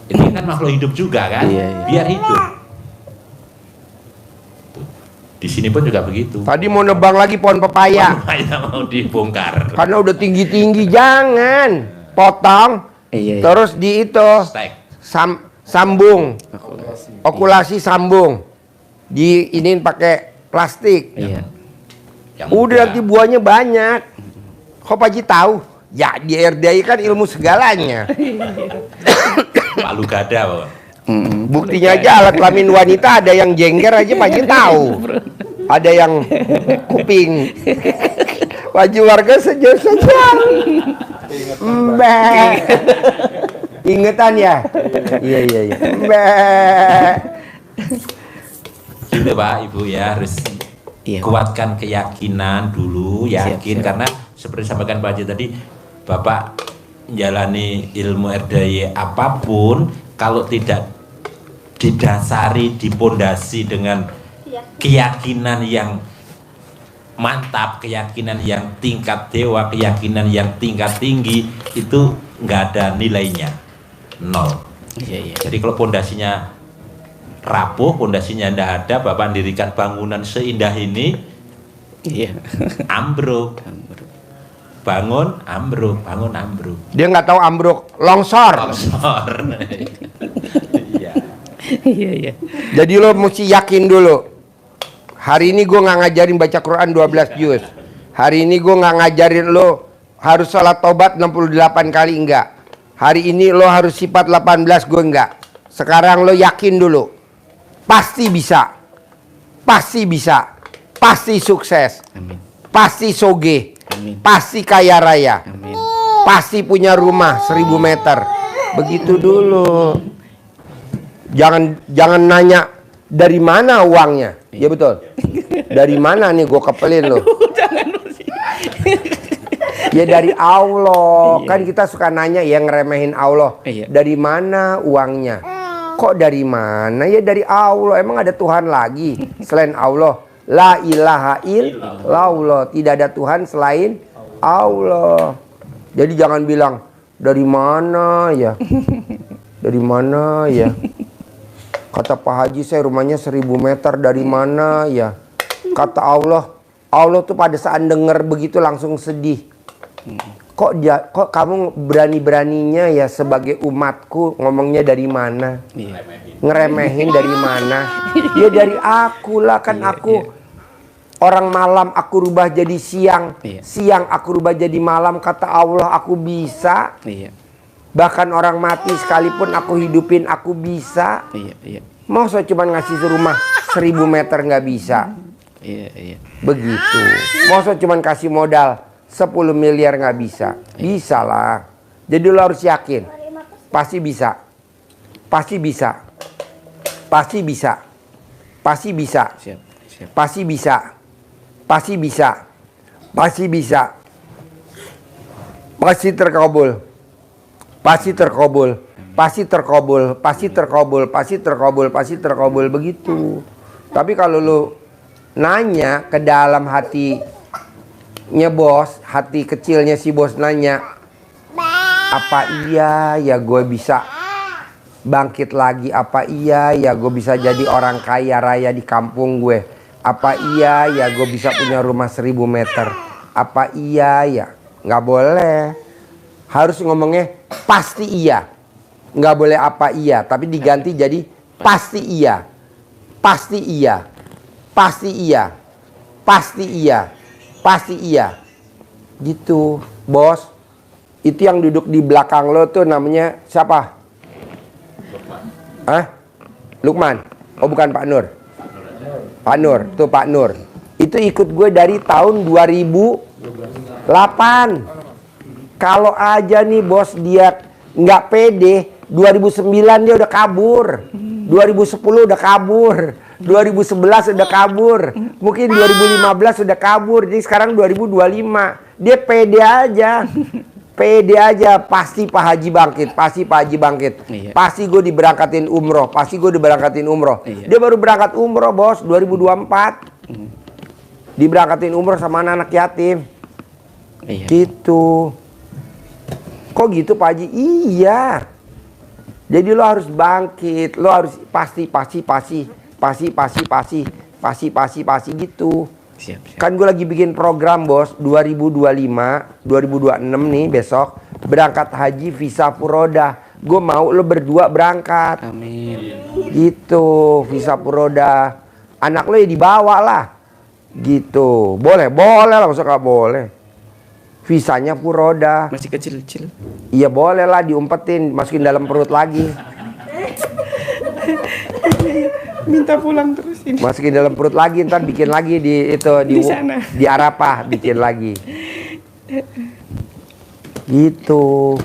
Ini kan makhluk hidup juga kan? Iya, iya. Biar hidup. Tuh. Di sini pun juga begitu. Tadi mau nebang lagi pohon pepaya. Pepaya mau dibongkar. Karena udah tinggi-tinggi, jangan. Potong, Iya, iya. terus di itu Stek. sambung, Akulasi. okulasi sambung. Diinin pakai plastik. Iya. Yang Udah muda. nanti buahnya banyak. Kok Pak Haji tahu? Ya di RDI kan ilmu segalanya. Palu gada, Pak. Buktinya aja alat kelamin wanita ada yang jengger aja Pak Haji tahu. Ada yang kuping. Pak Haji warga sejauh-sejauh. Mbak. Ingetan ya? Iya iya iya. Mbak. Gitu Pak, Ibu ya harus Iya. kuatkan keyakinan dulu, yakin Siap. karena seperti sampaikan Pak Haji tadi, Bapak menjalani ilmu RDY apapun kalau tidak didasari, dipondasi dengan keyakinan yang mantap, keyakinan yang tingkat dewa, keyakinan yang tingkat tinggi, itu nggak ada nilainya, nol. Iya, iya. Jadi kalau pondasinya rapuh, pondasinya tidak ada, Bapak mendirikan bangunan seindah ini, Iya. ambruk. bangun ambruk, bangun ambruk. Dia nggak tahu ambruk, longsor. Longsor. Iya. Iya, iya. Jadi lo mesti yakin dulu. Hari ini gue nggak ngajarin baca Quran 12 juz. Hari ini gue nggak ngajarin lo harus sholat tobat 68 kali, enggak. Hari ini lo harus sifat 18, gue enggak. Sekarang lo yakin dulu. Pasti bisa. Pasti bisa. Pasti sukses. Amin. Pasti soge. Amin. Pasti kaya raya. Amin. Pasti punya rumah 1000 meter. Begitu dulu. Jangan nanya dari mana uangnya. Ya betul. Dari mana nih, gue kepelin lo. Ya dari Allah. Kan kita suka nanya yang ngeremehin Allah. Dari mana uangnya? Kok dari mana? Ya dari Allah. Emang ada Tuhan lagi selain Allah? La ilaha illallah. Tidak ada Tuhan selain Allah. Jadi jangan bilang dari mana ya? Dari mana ya? Kata Pak Haji, saya rumahnya 1000 meter. Dari mana ya? Kata Allah, Allah tuh pada saat denger begitu langsung sedih. Kok kamu berani-beraninya ya sebagai umatku ngomongnya dari mana? Ngeremehin dari mana? Ya dari aku lah, kan aku orang malam aku rubah jadi siang. Siang aku rubah jadi malam. Kata Allah, aku bisa. Bahkan orang mati sekalipun aku hidupin, aku bisa. Masa cuma ngasih rumah 1000 meter nggak bisa? Begitu. Masa cuma kasih modal 10 miliar nggak bisa? Bisa lah. Jadi lo harus yakin. Pasti bisa. Pasti bisa. Pasti bisa. Pasti bisa. Pasti bisa. Pasti bisa. Pasti bisa. Pasti terkabul. Pasti terkabul. Pasti terkabul. Pasti terkabul. Pasti terkabul. Pasti terkabul. Begitu. Tapi kalau lo nanya ke dalam hatinya bos, hati kecilnya si bos nanya, apa iya ya gue bisa bangkit lagi? Apa iya ya gue bisa jadi orang kaya raya di kampung gue? Apa iya ya gue bisa punya rumah 1000 meter? Apa iya ya? Nggak boleh. Harus ngomongnya pasti iya. Nggak boleh apa iya, tapi diganti jadi pasti iya. Pasti iya. Pasti iya. Pasti iya. Pasti iya. Gitu, bos. Itu yang duduk di belakang lo tuh namanya siapa? Hah? Lukman? Oh bukan Pak Nur. Pak Nur, tuh Pak Nur. Itu ikut gue dari tahun 2008. Kalau aja nih bos dia nggak pede, 2009 dia udah kabur. 2010 udah kabur. 2011 udah kabur. Mungkin 2015 udah kabur. Jadi sekarang 2025. Dia pede aja. Pede aja. Pasti Pak Haji bangkit. Pasti Pak Haji bangkit. Pasti gue diberangkatin umroh. Pasti gue diberangkatin umroh. Dia baru berangkat umroh bos 2024. Diberangkatin umroh sama anak-anak yatim. Gitu. Kok gitu Pak Haji? Iya. Jadi lo harus bangkit. Lo harus pasti gitu. Siap. Kan gue lagi bikin program bos 2025 2026 nih besok berangkat haji visa furoda. Gue mau lo berdua berangkat. Amin. Gitu, visa furoda. Anak lo ya dibawa lah. Gitu. Boleh lah, masa gak boleh. Visanya furoda. Masih kecil-kecil. Iya boleh lah, diumpetin, masukin dalam perut lagi. Minta pulang terus ini. Masukin dalam perut lagi, ntar bikin lagi di sana. Di Arafah bikin lagi. Gitu.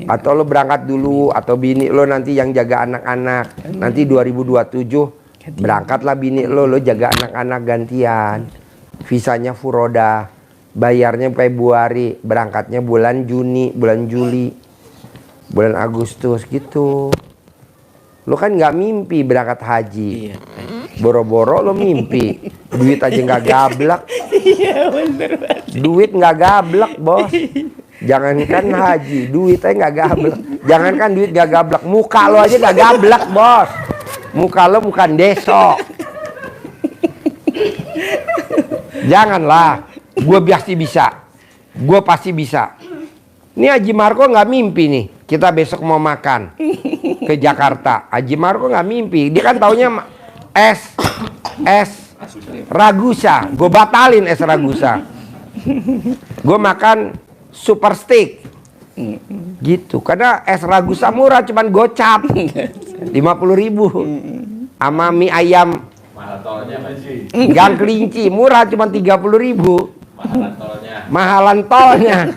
Atau lo berangkat dulu, atau bini lo nanti yang jaga anak-anak. Nanti 2027 berangkatlah bini lo jaga anak-anak gantian. Visanya furoda, bayarnya Februari, berangkatnya bulan Juni, bulan Juli, bulan Agustus gitu. Lo kan nggak mimpi berangkat haji. Boro-boro lo mimpi. Duit aja nggak gablak. Iya bener. Duit nggak gablak bos. Jangankan haji, duit aja nggak gablak. Jangankan duit nggak gablak, muka lo aja nggak gablak bos. Muka lo bukan desok. Janganlah. Gue pasti bisa. gue pasti bisa. Ini Haji Marco nggak mimpi nih. Kita besok mau makan ke Jakarta. Haji Marco nggak mimpi. Dia kan taunya es Ragusa. Gue batalin es Ragusa. Gue makan super steak. Gitu. Karena es Ragusa murah, cuman gocap 50.000. Sama mie ayam Gang Kelinci murah, cuma 30.000. Mahalan tolnya.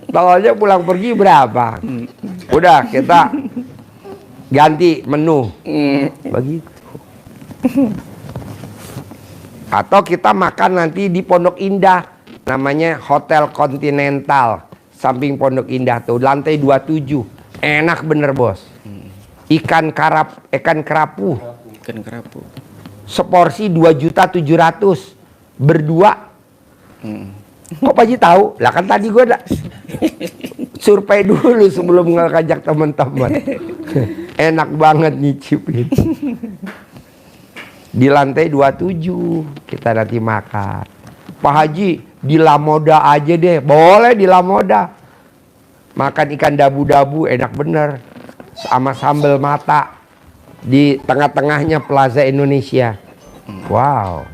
Tolnya pulang pergi berapa? Udah kita ganti menu. Begitu. Atau kita makan nanti di Pondok Indah, namanya Hotel Continental, samping Pondok Indah tuh, lantai 27. Enak bener bos. Ikan kerapu. Ikan kerapu. Seporsi 2.700.000 berdua. Kok Pak Haji tahu? Lah kan tadi gue survei dulu sebelum ngajak teman-teman. Enak banget nyicipin. Di lantai 27 kita nanti makan. Pak Haji di Lamoda aja deh. Boleh di Lamoda. Makan ikan dabu-dabu enak bener. Sama sambal mata. Di tengah-tengahnya Plaza Indonesia. Wow.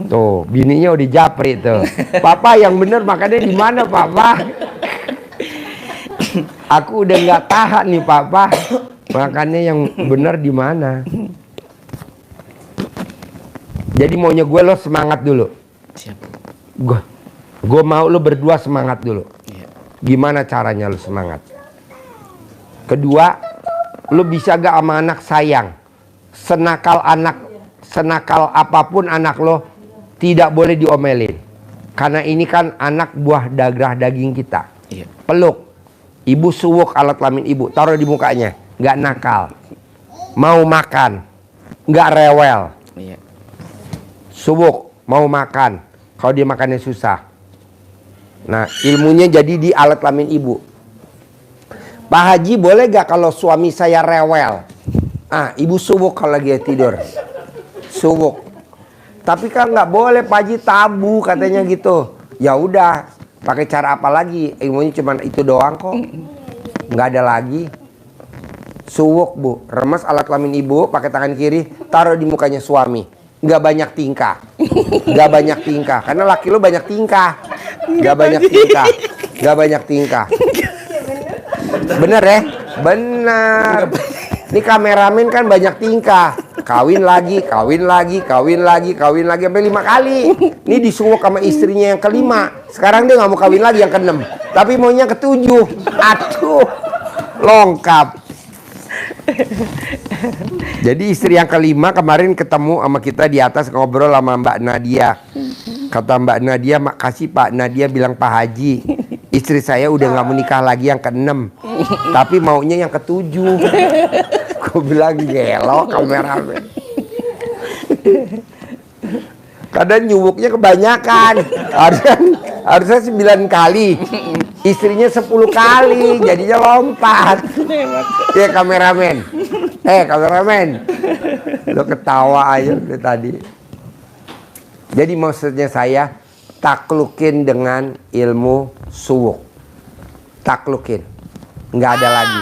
Tuh, bininya udah japri tuh. Papa yang bener makannya di mana, Papa? Aku udah nggak tahan nih, Papa. Makannya yang bener di mana? Jadi maunya gue lo semangat dulu. Siap. Gue mau lo berdua semangat dulu. Iya. Gimana caranya lo semangat? Kedua, lo bisa gak sama anak sayang? Senakal apapun anak lo, tidak boleh diomelin. Karena ini kan anak buah darah daging kita. Iya. Peluk. Ibu suwuk alat kelamin ibu, taruh di mukanya. Gak nakal. Mau makan, gak rewel. Iya. Suwuk, mau makan. Kalau dia makannya susah. Nah, ilmunya jadi di alat kelamin ibu. Pak Haji boleh gak kalau suami saya rewel? Ah, ibu suwuk kalau lagi tidur. Suwuk. Tapi kan nggak boleh Pak Haji, tabu katanya gitu. Ya udah, pakai cara apa lagi? Ilmunya cuma itu doang kok. Nggak ada lagi. Suwuk bu, remas alat kelamin ibu, pakai tangan kiri, taruh di mukanya suami. Nggak banyak tingkah. Nggak banyak tingkah. Karena laki lo banyak tingkah. Nggak banyak tingkah. Nggak banyak tingkah. Bener ya? Bener. Ini kameramen kan banyak tingkah. Kawin lagi, kawin lagi, kawin lagi, kawin lagi sampai 5 kali. Ini disuwuk sama istrinya yang ke-5. Sekarang dia nggak mau kawin lagi yang ke-6. Tapi maunya ke-7. Aduh, lengkap. Jadi istri yang ke-5 kemarin ketemu sama kita di atas ngobrol sama Mbak Nadia. Kata Mbak Nadia, makasih Pak Nadia bilang Pak Haji. Istri saya udah nggak mau nikah lagi yang ke-6. Tapi maunya yang ke-7. Aku bilang gelo kameramen. Kadang nyuwuknya kebanyakan. Harusnya 9 kali. Istrinya 10 kali. Jadinya lompat. Ya kameramen. Kameramen. Lo ketawa aja dari tadi. Jadi maksudnya saya taklukin dengan ilmu suwuk. Taklukin. Nggak ada lagi.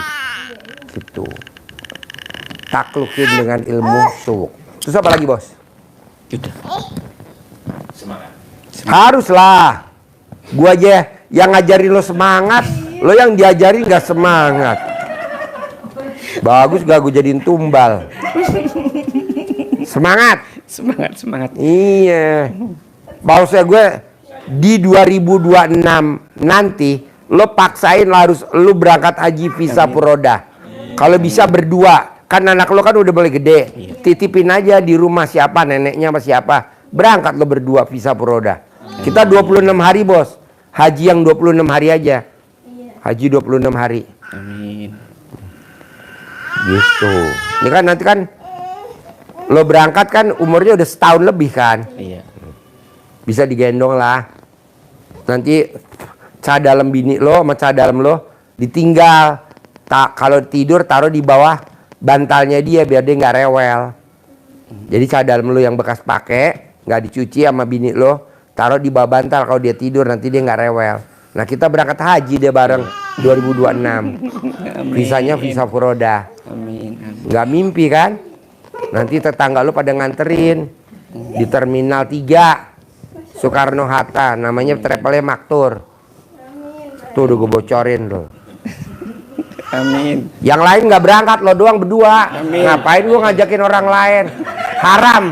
Gitu. Taklukin dengan ilmu suwuk. Terus apa lagi bos? Udah. Semangat. Haruslah. Gua aja yang ngajarin lo semangat, lo yang diajarin nggak semangat. Bagus gak gue jadiin tumbal. Semangat. Semangat. Iya. Bahusnya gue di 2026 nanti lo paksain harus lo berangkat haji visa Puroda. Kalau bisa berdua. Kan anak lo kan udah boleh gede. Titipin aja di rumah siapa, neneknya sama siapa. Berangkat lo berdua visa Puroda. Kita 26 hari bos. Haji yang 26 hari aja. Haji 26 hari. Amin. Gitu. Ini kan nanti kan lo berangkat kan umurnya udah setahun lebih kan. Iya. Bisa digendong lah. Nanti cadalem bini lo sama cadalem lo ditinggal. Kalau tidur taruh di bawah bantalnya dia biar dia nggak rewel. Jadi cadalem lo yang bekas pakai nggak dicuci sama bini lo taruh di bawah bantal, kalau dia tidur nanti dia nggak rewel. Nah kita berangkat haji deh bareng 2026. Visanya visa furodah. Amin. Nggak mimpi kan? Nanti tetangga lu pada nganterin di Terminal 3 Soekarno Hatta, namanya travelnya Maktur. Tuh udah gue bocorin tuh. Amin. Yang lain nggak berangkat, lo doang berdua. Amin. Ngapain gua ngajakin orang lain? Haram.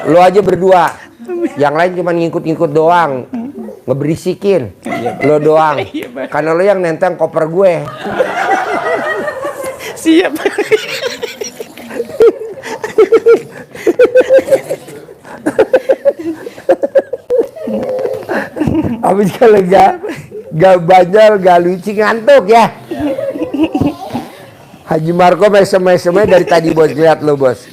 Lo aja berdua. Yang lain cuma ngikut-ngikut doang, ngeberisikin. Lo doang. Karena lo yang nenteng koper gue. Siap. Habis kalau gak banyak, gak lucu, ngantuk ya. Haji Marco mesem-mesemnya dari tadi bos, lihat lo bos.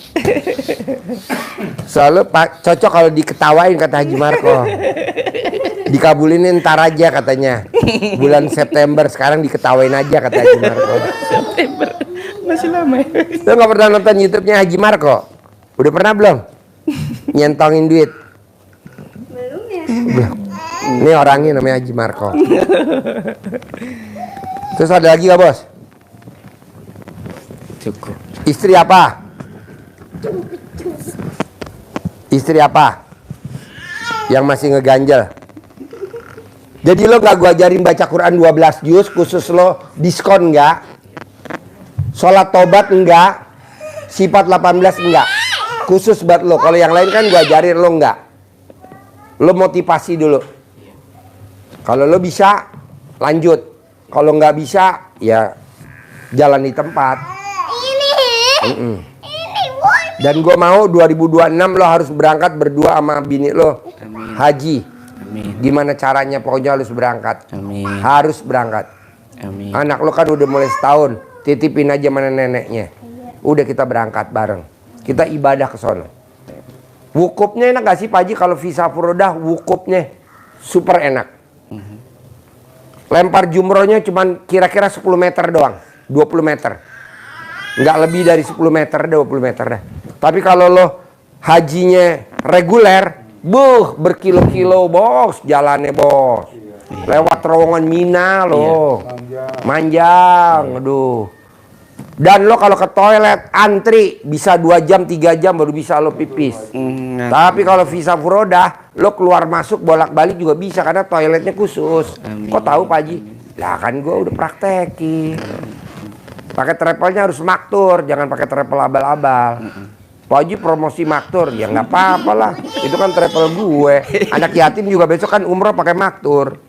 Soalnya cocok kalau diketawain kata Haji Marco. Dikabulin ntar aja katanya. Bulan September sekarang diketawain aja kata Haji Marco. September masih lama ya. Lo gak pernah nonton YouTube-nya Haji Marco? Udah pernah belum? Nyentongin duit? Belum ya? Belum. Ini orangnya namanya Haji Marco. Terus ada lagi gak bos? Cukup. Istri apa? Istri apa? Yang masih ngeganjel. Jadi lo gak gua ajarin baca Quran 12 juz khusus lo diskon enggak? Sholat tobat enggak? Sifat 18 enggak? Khusus buat lo. Kalau yang lain kan gua ajarin, lo enggak. Lo motivasi dulu. Kalau lo bisa lanjut. Kalau nggak bisa ya jalan di tempat. Dan gue mau 2026 lo harus berangkat berdua sama bini lo. Amin. Haji. Amin. Gimana caranya pokoknya harus berangkat. Amin. Harus berangkat. Amin. Anak lo kan udah mulai setahun. Titipin aja mana neneknya. Udah kita berangkat bareng. Kita ibadah ke sono. Wukufnya enak gak sih Pak Haji kalau visa furodah? Wukufnya super enak. Lempar jumrohnya cuman kira-kira 10 meter doang. 20 meter. Nggak lebih dari 10 meter, 20 meter dah. Tapi kalau lo hajinya reguler, berkilo-kilo bos, jalannya bos. Lewat terowongan Mina lo. Manjang, aduh. Dan lo kalau ke toilet antri bisa 2 jam 3 jam baru bisa lo pipis. Tapi kalau visa furodah lo keluar masuk bolak-balik juga bisa karena toiletnya khusus. Amin. Kok tahu Pak Haji? Lah kan gua udah praktekin. Pakai travelnya harus Maktur, jangan pakai travel abal-abal. Pak Haji promosi Maktur, ya nggak apa-apa lah. Itu kan travel gue. Anak yatim juga besok kan umroh pakai Maktur.